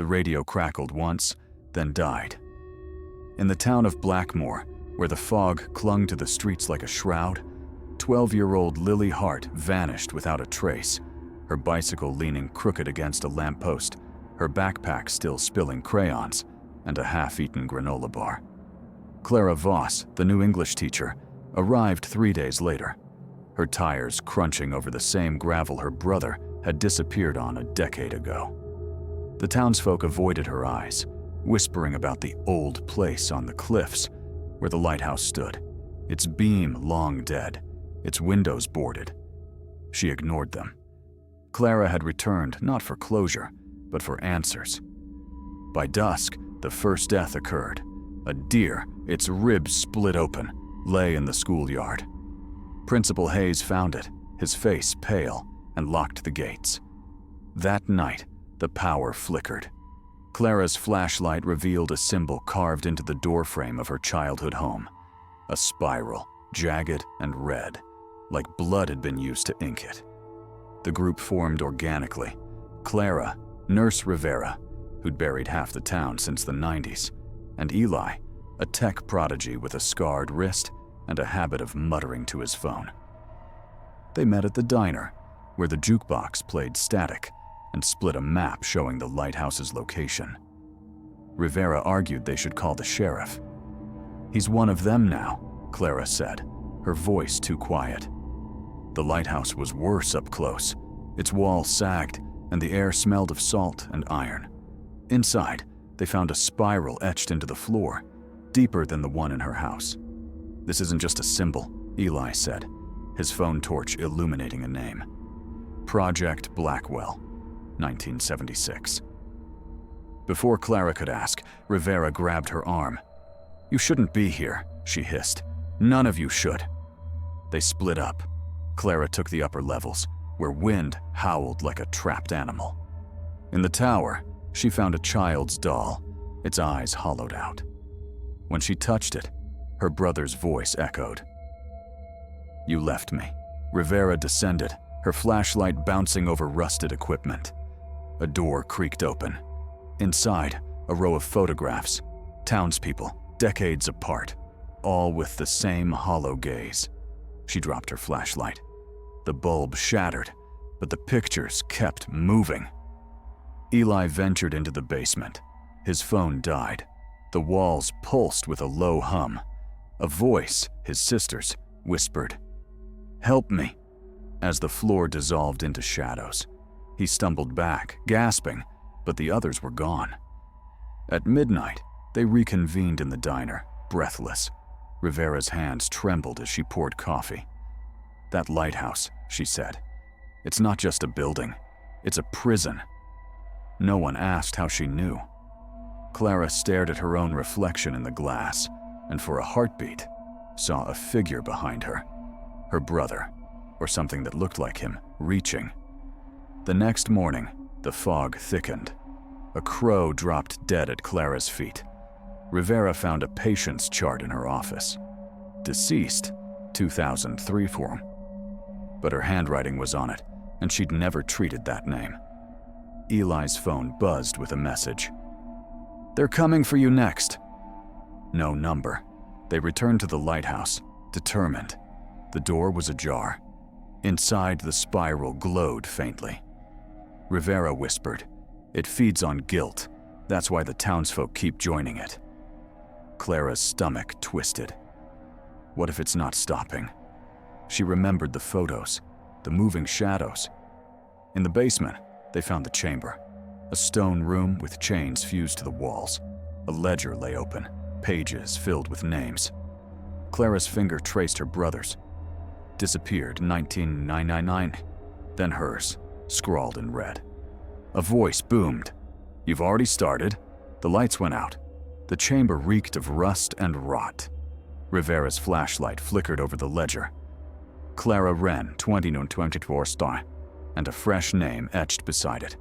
The radio crackled once, then died. In the town of Blackmoor, where the fog clung to the streets like a shroud, 12-year-old Lily Hart vanished without a trace, her bicycle leaning crooked against a lamppost, her backpack still spilling crayons, and a half-eaten granola bar. Clara Voss, the new English teacher, arrived 3 days later, her tires crunching over the same gravel her brother had disappeared on a decade ago. The townsfolk avoided her eyes, whispering about the old place on the cliffs where the lighthouse stood, its beam long dead, its windows boarded. She ignored them. Clara had returned not for closure, but for answers. By dusk, the first death occurred. A deer, its ribs split open, lay in the schoolyard. Principal Hayes found it, his face pale, and locked the gates. That night, the power flickered. Clara's flashlight revealed a symbol carved into the doorframe of her childhood home. A spiral, jagged and red, like blood had been used to ink it. The group formed organically. Clara, Nurse Rivera, who'd buried half the town since the 90s, and Eli, a tech prodigy with a scarred wrist and a habit of muttering to his phone. They met at the diner, where the jukebox played static and split a map showing the lighthouse's location. Rivera argued they should call the sheriff. "He's one of them now," Clara said, her voice too quiet. The lighthouse was worse up close. Its walls sagged, and the air smelled of salt and iron. Inside, they found a spiral etched into the floor, deeper than the one in her house. "This isn't just a symbol," Eli said, his phone torch illuminating a name. Project Blackwell, 1976. Before Clara could ask, Rivera grabbed her arm. "You shouldn't be here," she hissed. "None of you should." They split up. Clara took the upper levels, where wind howled like a trapped animal. In the tower, she found a child's doll, its eyes hollowed out. When she touched it, her brother's voice echoed. "You left me." Rivera descended, her flashlight bouncing over rusted equipment. A door creaked open. Inside, a row of photographs, townspeople, decades apart, all with the same hollow gaze. She dropped her flashlight. The bulb shattered, but the pictures kept moving. Eli ventured into the basement. His phone died. The walls pulsed with a low hum. A voice, his sister's, whispered, "Help me," as the floor dissolved into shadows. He stumbled back, gasping, but the others were gone. At midnight, they reconvened in the diner, breathless. Rivera's hands trembled as she poured coffee. "That lighthouse," she said. "It's not just a building. It's a prison." No one asked how she knew. Clara stared at her own reflection in the glass, and for a heartbeat, saw a figure behind her. Her brother, or something that looked like him, reaching. The next morning, the fog thickened. A crow dropped dead at Clara's feet. Rivera found a patient's chart in her office. Deceased, 2003 form. But her handwriting was on it, and she'd never treated that name. Eli's phone buzzed with a message. "They're coming for you next." No number. They returned to the lighthouse, determined. The door was ajar. Inside, the spiral glowed faintly. Rivera whispered, "It feeds on guilt. That's why the townsfolk keep joining it." Clara's stomach twisted. What if it's not stopping? She remembered the photos, the moving shadows. In the basement, they found the chamber. A stone room with chains fused to the walls. A ledger lay open, pages filled with names. Clara's finger traced her brother's. Disappeared 1999, then hers, scrawled in red. A voice boomed. "You've already started." The lights went out. The chamber reeked of rust and rot. Rivera's flashlight flickered over the ledger. Clara Wren, 2024 star, and a fresh name etched beside it.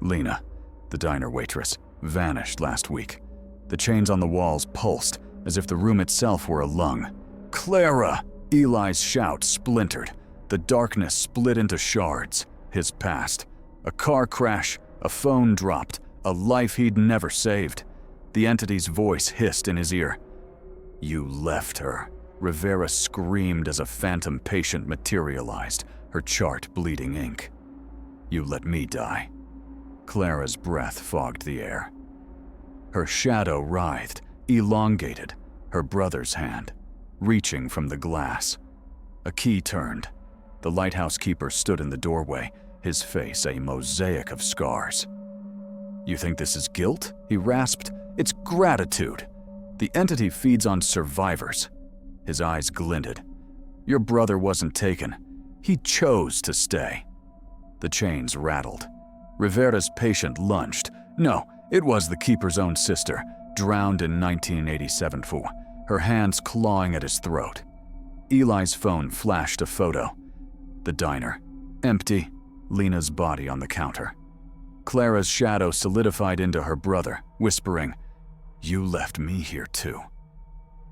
Lena, the diner waitress, vanished last week. The chains on the walls pulsed, as if the room itself were a lung. "Clara!" Eli's shout splintered. The darkness split into shards. His past. A car crash, a phone dropped, a life he'd never saved. The entity's voice hissed in his ear. "You left her." Rivera screamed as a phantom patient materialized, her chart bleeding ink. "You let me die." Clara's breath fogged the air. Her shadow writhed, elongated, her brother's hand, reaching from the glass. A key turned. The lighthouse keeper stood in the doorway, his face a mosaic of scars. "You think this is guilt?" he rasped. "It's gratitude. The entity feeds on survivors." His eyes glinted. "Your brother wasn't taken. He chose to stay." The chains rattled. Rivera's patient lunged. No, it was the keeper's own sister, drowned in 1987, her hands clawing at his throat. Eli's phone flashed a photo. The diner. Empty. Lena's body on the counter. Clara's shadow solidified into her brother, whispering, "You left me here too."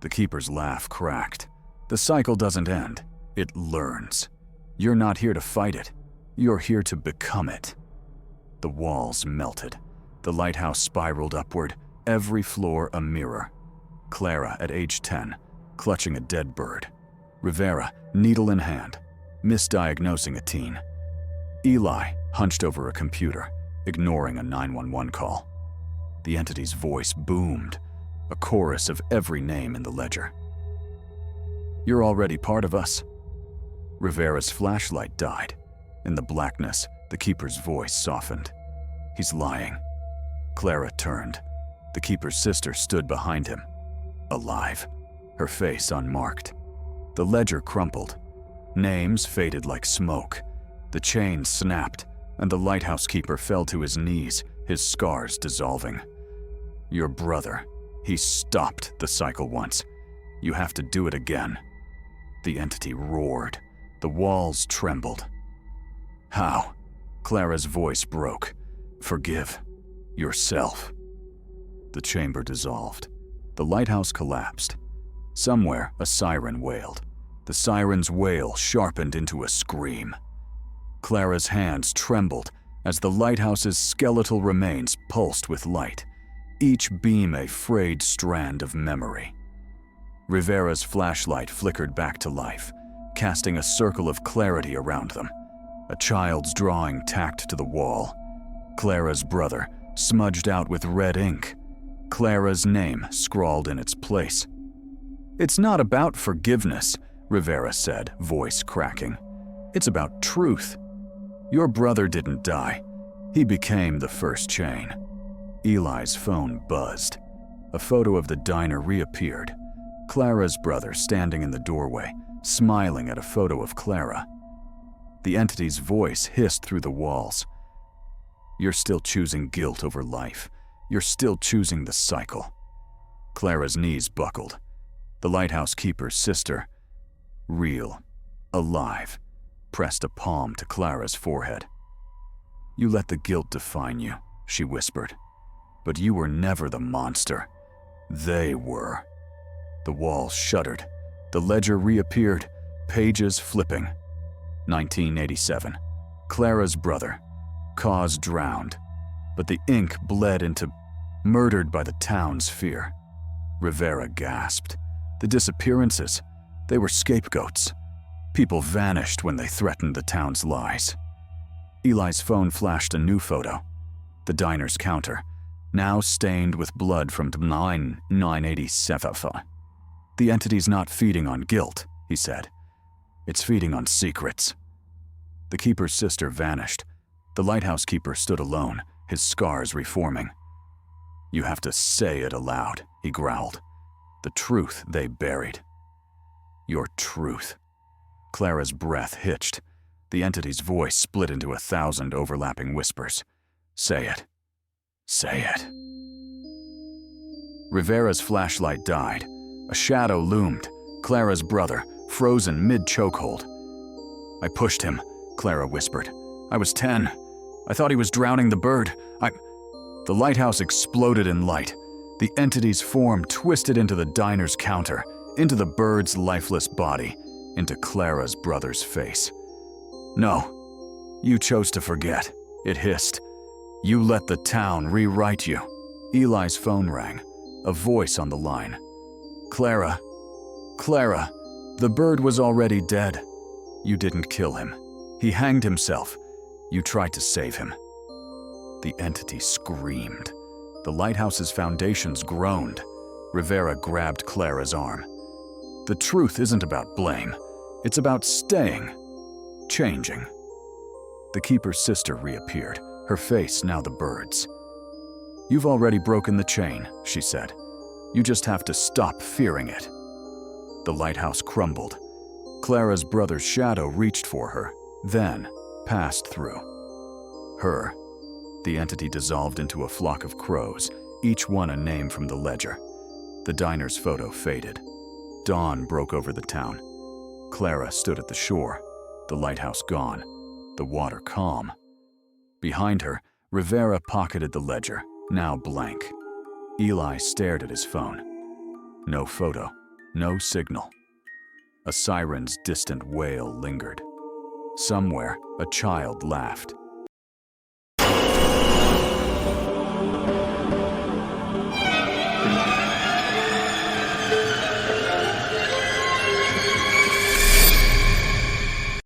The keeper's laugh cracked. "The cycle doesn't end. It learns. You're not here to fight it. You're here to become it." The walls melted. The lighthouse spiraled upward, every floor a mirror. Clara, at age 10, clutching a dead bird. Rivera, needle in hand, misdiagnosing a teen. Eli, hunched over a computer, ignoring a 911 call. The entity's voice boomed, a chorus of every name in the ledger. "You're already part of us." Rivera's flashlight died. In the blackness, the keeper's voice softened. "He's lying." Clara turned. The keeper's sister stood behind him, alive, her face unmarked. The ledger crumpled. Names faded like smoke. The chain snapped, and the lighthouse keeper fell to his knees, his scars dissolving. "Your brother. He stopped the cycle once. You have to do it again." The entity roared. The walls trembled. "How?" Clara's voice broke. "Forgive yourself." The chamber dissolved. The lighthouse collapsed. Somewhere, a siren wailed. The siren's wail sharpened into a scream. Clara's hands trembled as the lighthouse's skeletal remains pulsed with light, each beam a frayed strand of memory. Rivera's flashlight flickered back to life, casting a circle of clarity around them. A child's drawing tacked to the wall. Clara's brother, smudged out with red ink. Clara's name scrawled in its place. "It's not about forgiveness," Rivera said, voice cracking. "It's about truth. Your brother didn't die. He became the first chain." Eli's phone buzzed. A photo of the diner reappeared. Clara's brother standing in the doorway, smiling at a photo of Clara. The entity's voice hissed through the walls. "You're still choosing guilt over life. You're still choosing the cycle." Clara's knees buckled. The lighthouse keeper's sister, real, alive, pressed a palm to Clara's forehead. "You let the guilt define you," she whispered. "But you were never the monster. They were." The walls shuddered. The ledger reappeared, pages flipping. 1987. Clara's brother. Cause drowned. But the ink bled into murdered by the town's fear. Rivera gasped. The disappearances, they were scapegoats. People vanished when they threatened the town's lies. Eli's phone flashed a new photo. The diner's counter, now stained with blood from 987. "The entity's not feeding on guilt," he said. "It's feeding on secrets." The keeper's sister vanished. The lighthouse keeper stood alone, his scars reforming. "You have to say it aloud," he growled. "The truth they buried. Your truth." Clara's breath hitched. The entity's voice split into 1,000 overlapping whispers. "Say it. Say it." Rivera's flashlight died. A shadow loomed. Clara's brother, frozen mid-chokehold. "I pushed him," Clara whispered. "I was 10. I thought he was drowning the bird. The lighthouse exploded in light. The entity's form twisted into the diner's counter, into the bird's lifeless body, into Clara's brother's face. "No, you chose to forget," it hissed. You let the town rewrite you. Eli's phone rang, a voice on the line. Clara, Clara, the bird was already dead. You didn't kill him. He hanged himself. You tried to save him. The entity screamed. The lighthouse's foundations groaned. Rivera grabbed Clara's arm. The truth isn't about blame. It's about staying, changing. The keeper's sister reappeared, her face now the bird's. You've already broken the chain, she said. You just have to stop fearing it. The lighthouse crumbled. Clara's brother's shadow reached for her, then passed through. Her. The entity dissolved into a flock of crows, each one a name from the ledger. The diner's photo faded. Dawn broke over the town. Clara stood at the shore, the lighthouse gone, the water calm. Behind her, Rivera pocketed the ledger, now blank. Eli stared at his phone. No photo, no signal. A siren's distant wail lingered. Somewhere, a child laughed.